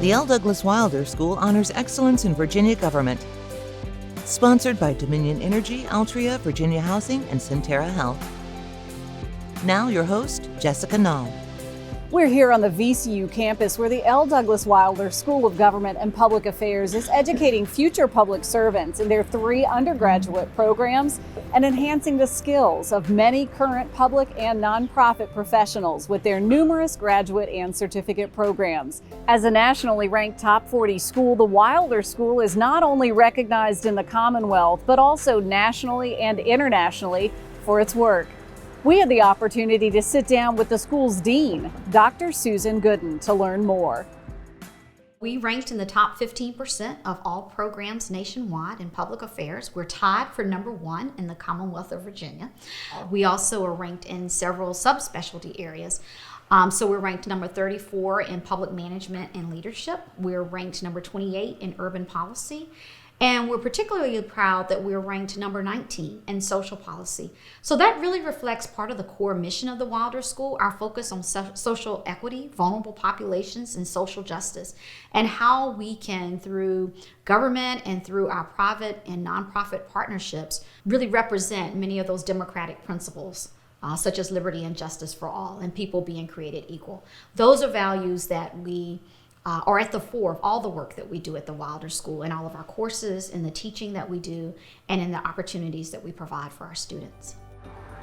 The L. Douglas Wilder School honors excellence in Virginia government. Sponsored by Dominion Energy, Altria, Virginia Housing, and Centera Health. Now your host, Jessica Noll. We're here on the VCU campus where the L. Douglas Wilder School of Government and Public Affairs is educating future public servants in their 3 undergraduate programs and enhancing the skills of many current public and nonprofit professionals with their numerous graduate and certificate programs. As a nationally ranked top 40 school, the Wilder School is not only recognized in the Commonwealth, but also nationally and internationally for its work. We had the opportunity to sit down with the school's dean, Dr. Susan Gooden, to learn more. We ranked in the top 15% of all programs nationwide in public affairs. We're tied for number 1 in the Commonwealth of Virginia. We also are ranked in several subspecialty areas. So we're ranked number 34 in public management and leadership. We're ranked number 28 in urban policy. And we're particularly proud that we're ranked number 19 in social policy. So that really reflects part of the core mission of the Wilder School, our focus on social equity, vulnerable populations, and social justice, and how we can, through government and through our private and nonprofit partnerships, really represent many of those democratic principles, such as liberty and justice for all, and people being created equal. Those are values that we are at the fore of all the work that we do at the Wilder School, in all of our courses, in the teaching that we do, and in the opportunities that we provide for our students.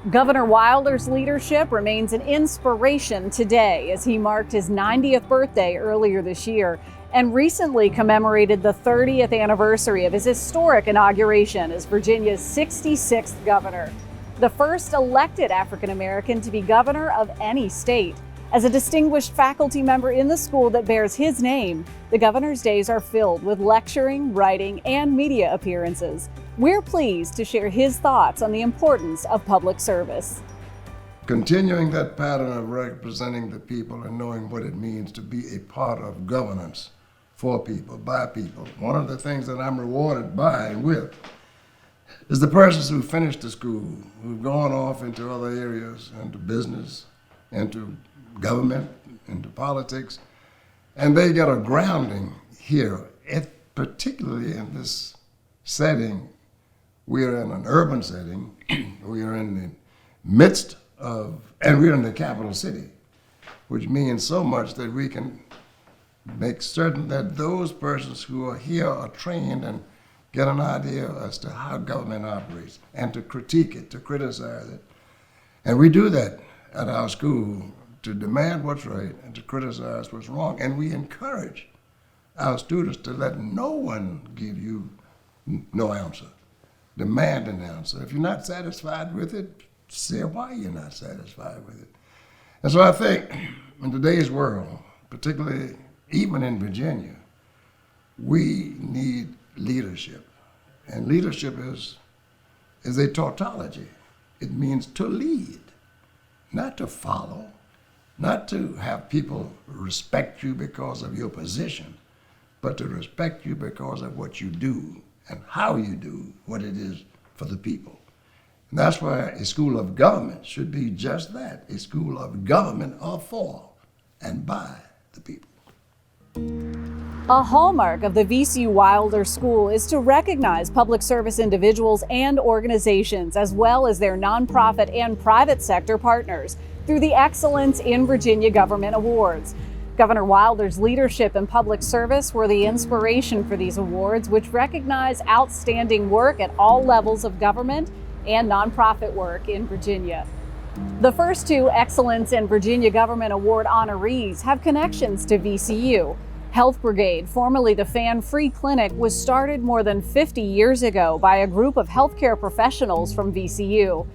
Governor Wilder's leadership remains an inspiration today as he marked his 90th birthday earlier this year and recently commemorated the 30th anniversary of his historic inauguration as Virginia's 66th governor, the first elected African American to be governor of any state. As a distinguished faculty member in the school that bears his name, the governor's days are filled with lecturing, writing, and media appearances. We're pleased to share his thoughts on the importance of public service. Continuing that pattern of representing the people and knowing what it means to be a part of governance for people, by people. One of the things that I'm rewarded by and with is the persons who finished the school, who've gone off into other areas, into business, into government, into politics, and they get a grounding here, particularly in this setting. We are in an urban setting, we are in the midst of, and we're in the capital city, which means so much that we can make certain that those persons who are here are trained and get an idea as to how government operates, and to critique it, to criticize it. And we do that at our school, to demand what's right and to criticize what's wrong. And we encourage our students to let no one give you no answer. Demand an answer. If you're not satisfied with it, say why you're not satisfied with it. And so I think in today's world, particularly even in Virginia, we need leadership. And leadership is a tautology. It means to lead, not to follow. Not to have people respect you because of your position, but to respect you because of what you do and how you do what it is for the people. And that's why a school of government should be just that, a school of government of, for, and by the people. A hallmark of the VCU Wilder School is to recognize public service individuals and organizations, as well as their nonprofit and private sector partners, through the Excellence in Virginia Government Awards. Governor Wilder's leadership and public service were the inspiration for these awards, which recognize outstanding work at all levels of government and nonprofit work in Virginia. The first 2 Excellence in Virginia Government Award honorees have connections to VCU. Health Brigade, formerly the Fan Free Clinic, was started more than 50 years ago by a group of healthcare professionals from VCU.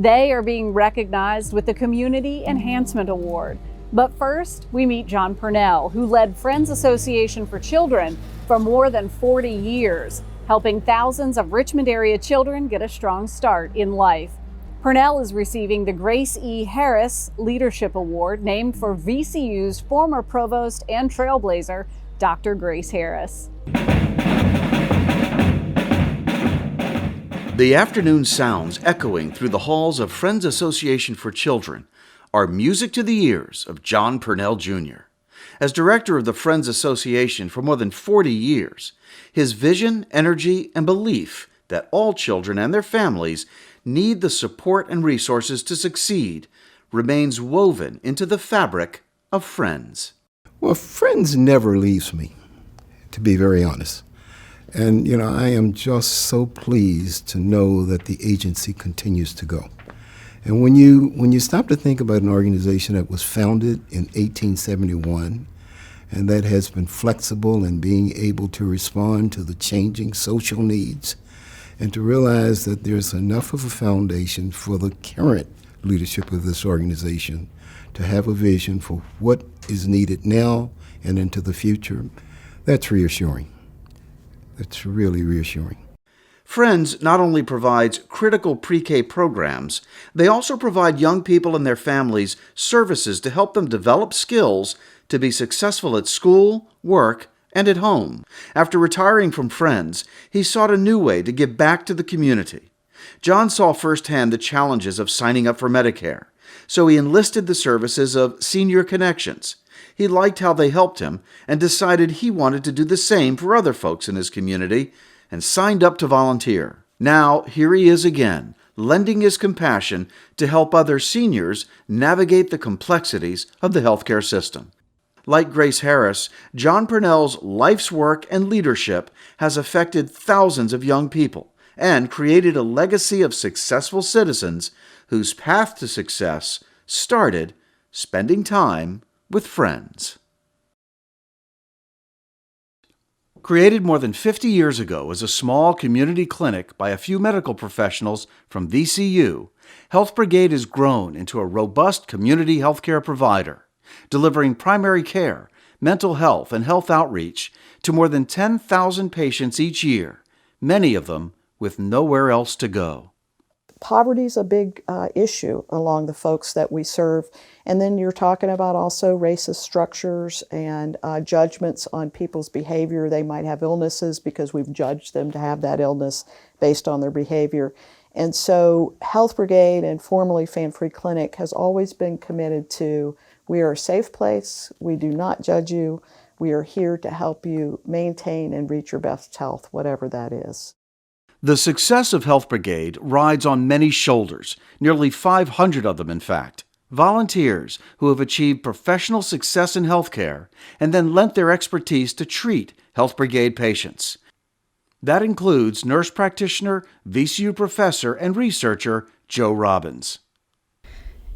They are being recognized with the Community Enhancement Award. But first, we meet John Purnell, who led Friends Association for Children for more than 40 years, helping thousands of Richmond area children get a strong start in life. Purnell is receiving the Grace E. Harris Leadership Award, named for VCU's former provost and trailblazer, Dr. Grace Harris. The afternoon sounds echoing through the halls of Friends Association for Children are music to the ears of John Purnell Jr. As director of the Friends Association for more than 40 years, his vision, energy, and belief that all children and their families need the support and resources to succeed remains woven into the fabric of Friends. Well, Friends never leaves me, to be very honest. And, I am just so pleased to know that the agency continues to go. And when you stop to think about an organization that was founded in 1871 and that has been flexible in being able to respond to the changing social needs, and to realize that there's enough of a foundation for the current leadership of this organization to have a vision for what is needed now and into the future, that's reassuring. That's really reassuring. Friends not only provides critical pre-K programs, they also provide young people and their families services to help them develop skills to be successful at school, work, and at home. After retiring from Friends, he sought a new way to give back to the community. John saw firsthand the challenges of signing up for Medicare, so he enlisted the services of Senior Connections. He liked how they helped him and decided he wanted to do the same for other folks in his community and signed up to volunteer. Now, here he is again, lending his compassion to help other seniors navigate the complexities of the healthcare system. Like Grace Harris, John Purnell's life's work and leadership has affected thousands of young people and created a legacy of successful citizens whose path to success started spending time with Friends. Created more than 50 years ago as a small community clinic by a few medical professionals from VCU, Health Brigade has grown into a robust community healthcare provider, delivering primary care, mental health, and health outreach to more than 10,000 patients each year, many of them with nowhere else to go. Poverty is a big issue along the folks that we serve. And then you're talking about also racist structures and judgments on people's behavior. They might have illnesses because we've judged them to have that illness based on their behavior. And so Health Brigade, and formerly Fan Free Clinic, has always been committed to, we are a safe place, we do not judge you, we are here to help you maintain and reach your best health, whatever that is. The success of Health Brigade rides on many shoulders, nearly 500 of them in fact. Volunteers who have achieved professional success in healthcare and then lent their expertise to treat Health Brigade patients. That includes nurse practitioner, VCU professor, and researcher Joe Robbins.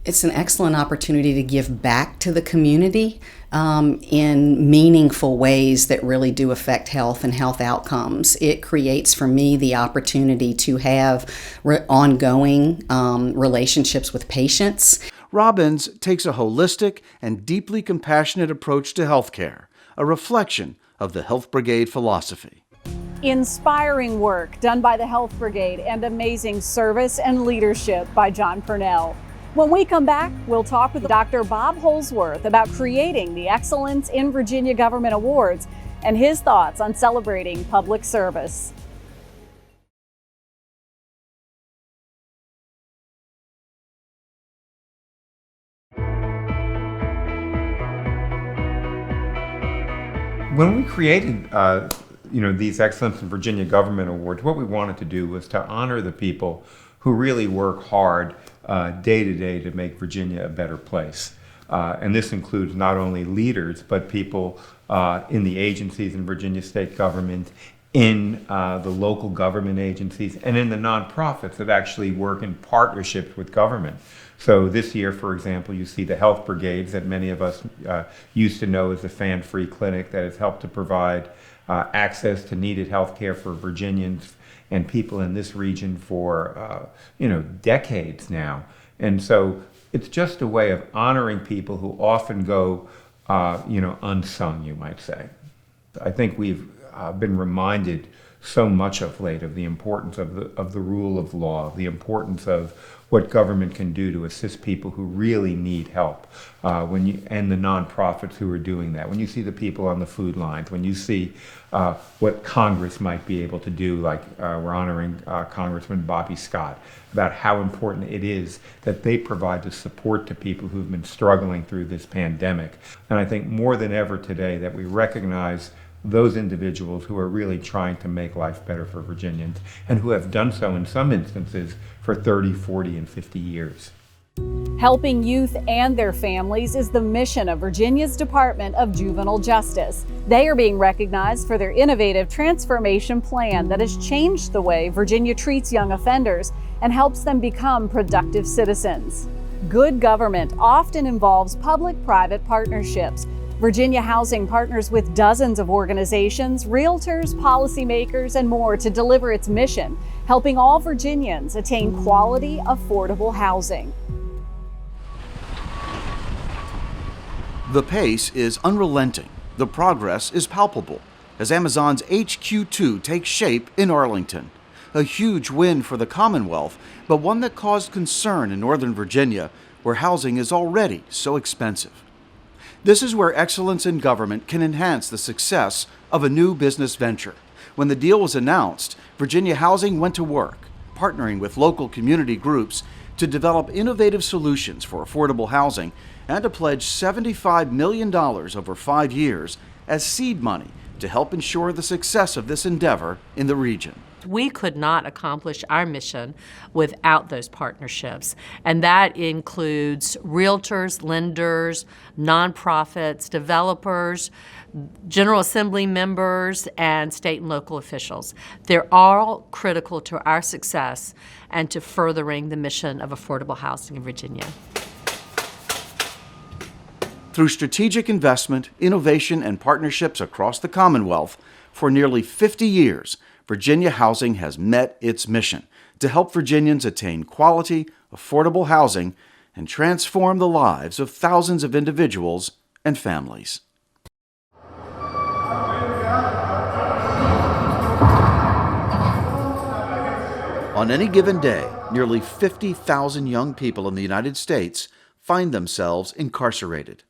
It's an excellent opportunity to give back to the community in meaningful ways that really do affect health and health outcomes. It creates for me the opportunity to have ongoing relationships with patients. Robbins takes a holistic and deeply compassionate approach to healthcare, a reflection of the Health Brigade philosophy. Inspiring work done by the Health Brigade and amazing service and leadership by John Purnell. When we come back, we'll talk with Dr. Bob Holsworth about creating the Excellence in Virginia Government Awards and his thoughts on celebrating public service. When we created these Excellence in Virginia Government Awards, what we wanted to do was to honor the people who really work hard day to day to make Virginia a better place. And this includes not only leaders, but people in the agencies in Virginia state government, in the local government agencies, and in the nonprofits that actually work in partnerships with government. So this year, for example, you see the Health Brigades that many of us used to know as the Fan Free Clinic that has helped to provide access to needed health care for Virginians and people in this region for decades now. And so it's just a way of honoring people who often go unsung, you might say. I think we've been reminded so much of late, of the importance of the rule of law, the importance of what government can do to assist people who really need help, and the nonprofits who are doing that. When you see the people on the food lines, when you see what Congress might be able to do, like we're honoring Congressman Bobby Scott, about how important it is that they provide the support to people who've been struggling through this pandemic. And I think more than ever today that we recognize those individuals who are really trying to make life better for Virginians and who have done so in some instances for 30, 40, and 50 years. Helping youth and their families is the mission of Virginia's Department of Juvenile Justice. They are being recognized for their innovative transformation plan that has changed the way Virginia treats young offenders and helps them become productive citizens. Good government often involves public-private partnerships. Virginia Housing partners with dozens of organizations, realtors, policymakers, and more to deliver its mission, helping all Virginians attain quality, affordable housing. The pace is unrelenting. The progress is palpable as Amazon's HQ2 takes shape in Arlington. A huge win for the Commonwealth, but one that caused concern in Northern Virginia, where housing is already so expensive. This is where excellence in government can enhance the success of a new business venture. When the deal was announced, Virginia Housing went to work, partnering with local community groups to develop innovative solutions for affordable housing and to pledge $75 million over 5 years as seed money to help ensure the success of this endeavor in the region. We could not accomplish our mission without those partnerships, and that includes realtors, lenders, nonprofits, developers, General Assembly members, and state and local officials. They're all critical to our success and to furthering the mission of affordable housing in Virginia. Through strategic investment, innovation, and partnerships across the Commonwealth, for nearly 50 years, Virginia Housing has met its mission to help Virginians attain quality, affordable housing and transform the lives of thousands of individuals and families. On any given day, nearly 50,000 young people in the United States find themselves incarcerated.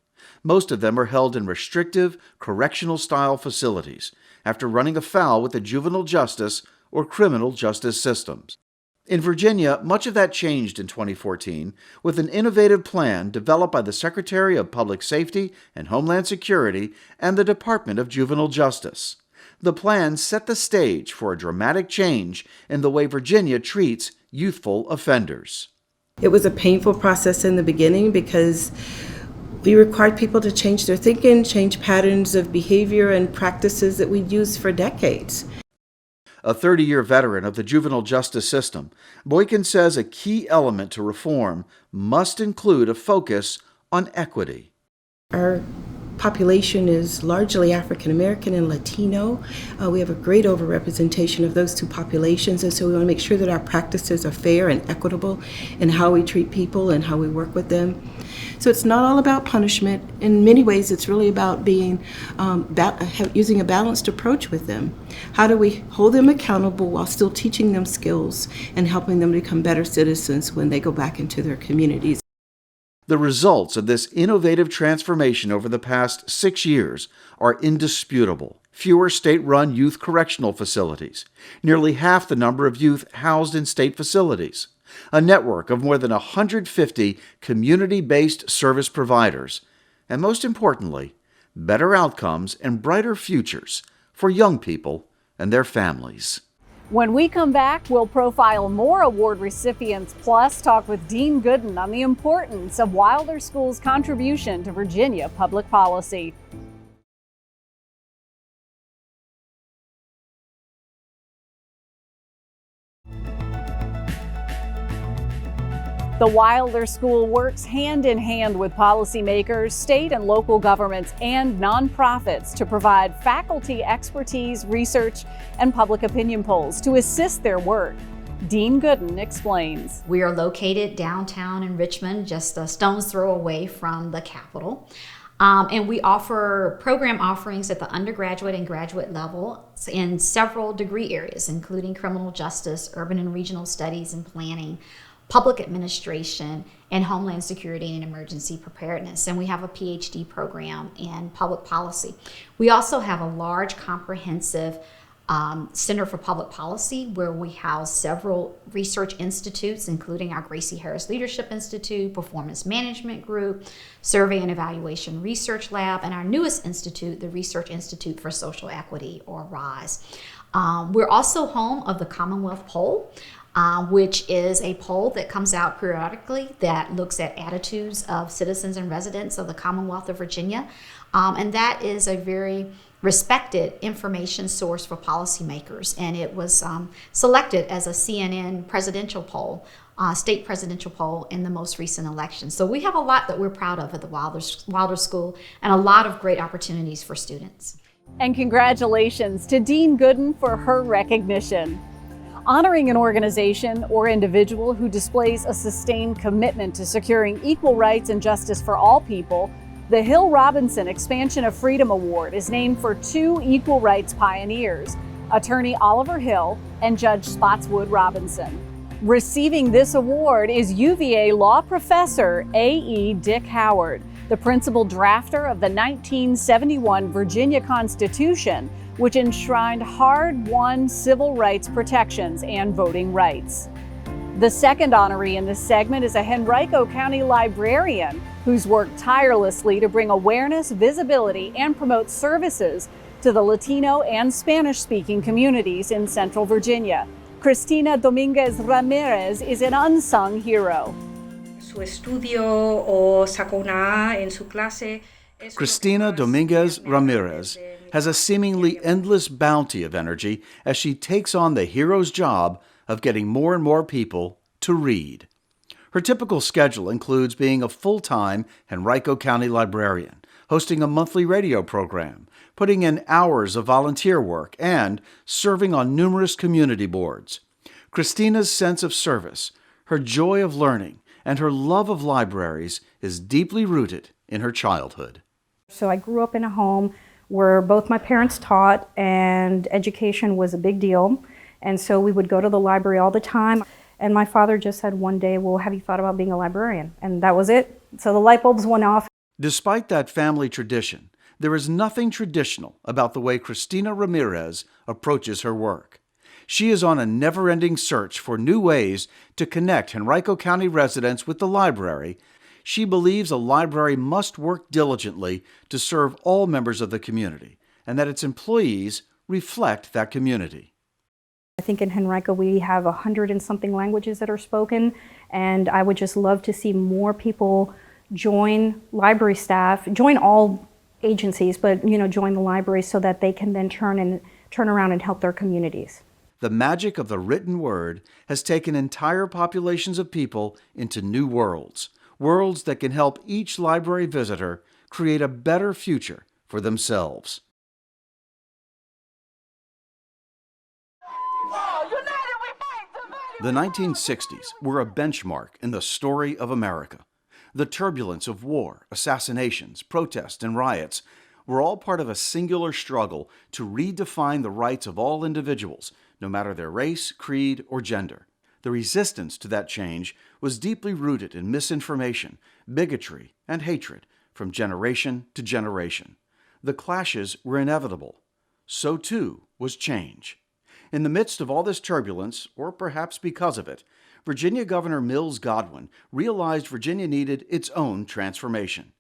Most of them are held in restrictive, correctional-style facilities after running afoul with the juvenile justice or criminal justice systems. In Virginia, much of that changed in 2014 with an innovative plan developed by the Secretary of Public Safety and Homeland Security and the Department of Juvenile Justice. The plan set the stage for a dramatic change in the way Virginia treats youthful offenders. It was a painful process in the beginning because we required people to change their thinking, change patterns of behavior and practices that we'd used for decades. A 30-year veteran of the juvenile justice system, Boykin says a key element to reform must include a focus on equity. Our population is largely African American and Latino. We have a great overrepresentation of those two populations, and so we want to make sure that our practices are fair and equitable in how we treat people and how we work with them. So it's not all about punishment. In many ways, it's really about being using a balanced approach with them. How do we hold them accountable while still teaching them skills and helping them become better citizens when they go back into their communities? The results of this innovative transformation over the past 6 years are indisputable. Fewer state-run youth correctional facilities, nearly half the number of youth housed in state facilities, a network of more than 150 community-based service providers, and most importantly, better outcomes and brighter futures for young people and their families. When we come back, we'll profile more award recipients, plus talk with Dean Gooden on the importance of Wilder School's contribution to Virginia public policy. The Wilder School works hand in hand with policymakers, state and local governments, and nonprofits to provide faculty expertise, research, and public opinion polls to assist their work. Dean Gooden explains. We are located downtown in Richmond, just a stone's throw away from the Capitol. And we offer program offerings at the undergraduate and graduate level in several degree areas, including criminal justice, urban and regional studies and planning, public administration, and homeland security and emergency preparedness. And we have a PhD program in public policy. We also have a large comprehensive Center for Public Policy, where we house several research institutes, including our Gracie Harris Leadership Institute, Performance Management Group, Survey and Evaluation Research Lab, and our newest institute, the Research Institute for Social Equity, or RAMIREZ. We're also home of the Commonwealth Poll, which is a poll that comes out periodically that looks at attitudes of citizens and residents of the Commonwealth of Virginia. And that is a very respected information source for policymakers, and it was selected as a CNN presidential poll, state presidential poll in the most recent election. So we have a lot that we're proud of at the Wilder School, and a lot of great opportunities for students. And congratulations to Dean Gooden for her recognition. Honoring an organization or individual who displays a sustained commitment to securing equal rights and justice for all people, the Hill Robinson Expansion of Freedom Award is named for two equal rights pioneers, attorney Oliver Hill and Judge Spotswood Robinson. Receiving this award is UVA law professor A.E. Dick Howard, the principal drafter of the 1971 Virginia Constitution, which enshrined hard-won civil rights protections and voting rights. The second honoree in this segment is a Henrico County librarian who's worked tirelessly to bring awareness, visibility, and promote services to the Latino and Spanish-speaking communities in Central Virginia. CRISTINA Dominguez Ramirez is an unsung hero. CRISTINA Dominguez Ramirez has a seemingly endless bounty of energy as she takes on the hero's job of getting more and more people to read. Her typical schedule includes being a full-time Henrico County librarian, hosting a monthly radio program, putting in hours of volunteer work, and serving on numerous community boards. CRISTINA's sense of service, her joy of learning, and her love of libraries is deeply rooted in her childhood. So I grew up in a home where both my parents taught, and education was a big deal. And so we would go to the library all the time. And my father just said one day, well, have you thought about being a librarian? And that was it. So the light bulbs went off. Despite that family tradition, there is nothing traditional about the way CRISTINA Ramirez approaches her work. She is on a never-ending search for new ways to connect Henrico County residents with the library. She believes a library must work diligently to serve all members of the community, and that its employees reflect that community. I think in Henrico we have 100 and something languages that are spoken, and I would just love to see more people join library staff, join all agencies, but join the library so that they can then turn around and help their communities. The magic of the written word has taken entire populations of people into new worlds that can help each library visitor create a better future for themselves. The 1960s were a benchmark in the story of America. The turbulence of war, assassinations, protests, and riots were all part of a singular struggle to redefine the rights of all individuals, no matter their race, creed, or gender. The resistance to that change was deeply rooted in misinformation, bigotry, and hatred from generation to generation. The clashes were inevitable. So too was change. In the midst of all this turbulence, or perhaps because of it, Virginia Governor Mills Godwin realized Virginia needed its own transformation.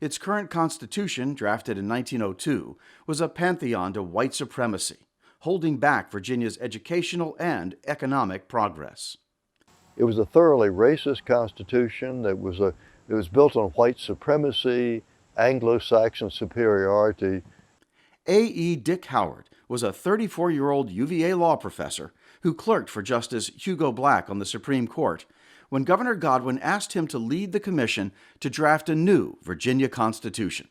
Its current constitution, drafted in 1902, was a pantheon to white supremacy, holding back Virginia's educational and economic progress. It was a thoroughly racist constitution that was built on white supremacy, Anglo-Saxon superiority. A.E. Dick Howard was a 34-year-old UVA law professor who clerked for Justice Hugo Black on the Supreme Court when Governor Godwin asked him to lead the commission to draft a new Virginia Constitution.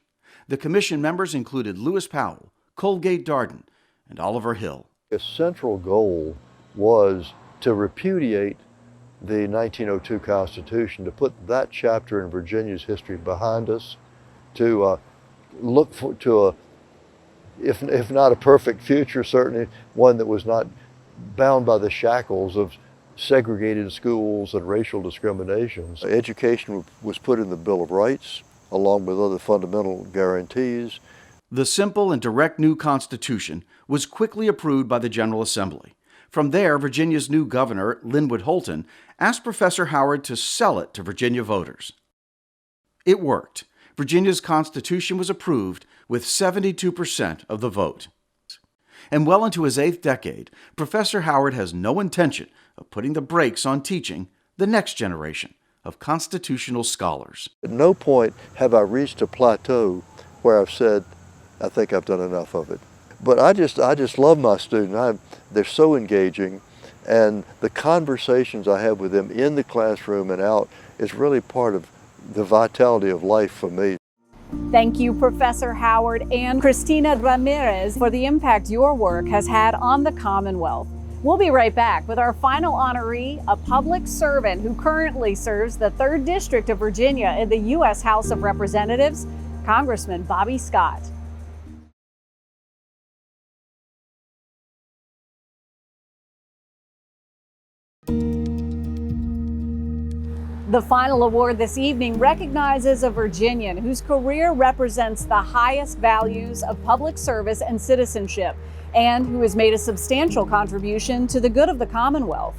The commission members included Lewis Powell, Colgate Darden, and Oliver Hill. A central goal was to repudiate the 1902 Constitution, to put that chapter in Virginia's history behind us, to look to a, if not a perfect future, certainly one that was not bound by the shackles of segregated schools and racial discriminations. Education was put in the Bill of Rights, along with other fundamental guarantees. The simple and direct new Constitution was quickly approved by the General Assembly. From there, Virginia's new governor, Linwood Holton, asked Professor Howard to sell it to Virginia voters. It worked. Virginia's Constitution was approved with 72% of the vote. And well into his 8th decade, Professor Howard has no intention of putting the brakes on teaching the next generation of constitutional scholars. At no point have I reached a plateau where I've said, I think I've done enough of it. But I just love my students. They're so engaging, and the conversations I have with them in the classroom and out is really part of the vitality of life for me. Thank you, Professor Howard and CRISTINA Ramirez, for the impact your work has had on the Commonwealth. We'll be right back with our final honoree, a public servant who currently serves the 3rd District of Virginia in the U.S. House of Representatives, Congressman Bobby Scott. The final award this evening recognizes a Virginian whose career represents the highest values of public service and citizenship, and who has made a substantial contribution to the good of the Commonwealth.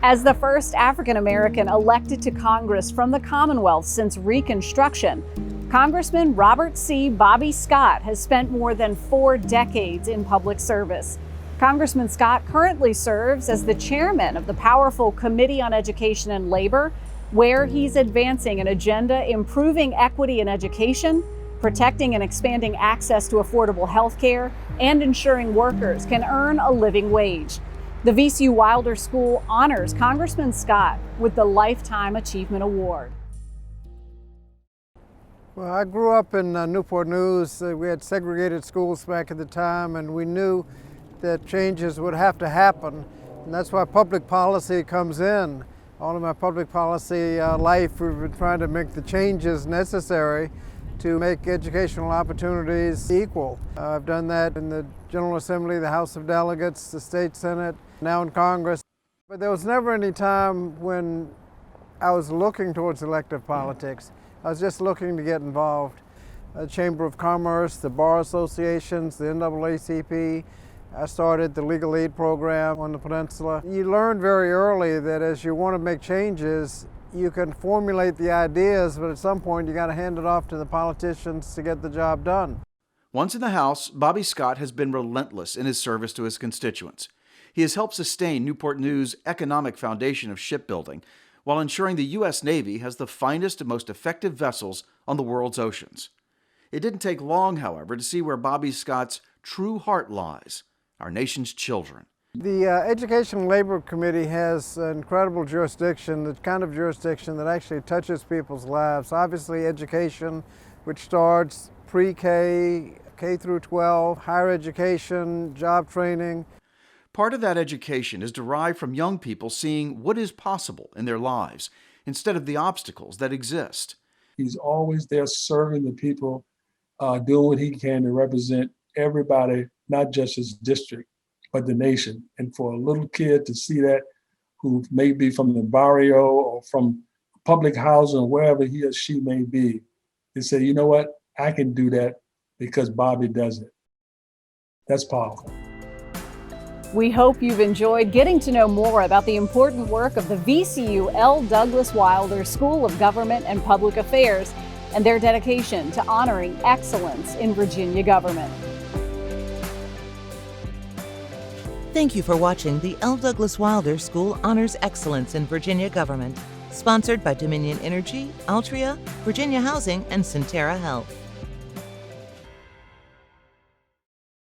As the first African American elected to Congress from the Commonwealth since Reconstruction, Congressman Robert C. Bobby Scott has spent more than 4 decades in public service. Congressman Scott currently serves as the chairman of the powerful Committee on Education and Labor, where he's advancing an agenda improving equity in education, protecting and expanding access to affordable health care, and ensuring workers can earn a living wage. The VCU Wilder School honors Congressman Scott with the Lifetime Achievement Award. Well, I grew up in Newport News. We had segregated schools back at the time, and we knew that changes would have to happen, and that's why public policy comes in. All of my public policy life, we've been trying to make the changes necessary to make educational opportunities equal. I've done that in the General Assembly, the House of Delegates, the State Senate, now in Congress. But there was never any time when I was looking towards elective politics. I was just looking to get involved. The Chamber of Commerce, the Bar Associations, the NAACP. I started the legal aid program on the peninsula. You learn very early that as you want to make changes, you can formulate the ideas, but at some point you got to hand it off to the politicians to get the job done. Once in the House, Bobby Scott has been relentless in his service to his constituents. He has helped sustain Newport News' economic foundation of shipbuilding, while ensuring the U.S. Navy has the finest and most effective vessels on the world's oceans. It didn't take long, however, to see where Bobby Scott's true heart lies: our nation's children. The Education and Labor Committee has incredible jurisdiction, the kind of jurisdiction that actually touches people's lives. Obviously education, which starts pre-K, K through 12, higher education, job training. Part of that education is derived from young people seeing what is possible in their lives instead of the obstacles that exist. He's always there serving the people, doing what he can to represent everybody, not just his district, but the nation. And for a little kid to see that, who may be from the barrio or from public housing or wherever he or she may be, to say, you know what, I can do that because Bobby does it. That's powerful. We hope you've enjoyed getting to know more about the important work of the VCU L. Douglas Wilder School of Government and Public Affairs and their dedication to honoring excellence in Virginia government. Thank you for watching the L. Douglas Wilder School Honors Excellence in Virginia Government, sponsored by Dominion Energy, Altria, Virginia Housing, and Centera Health.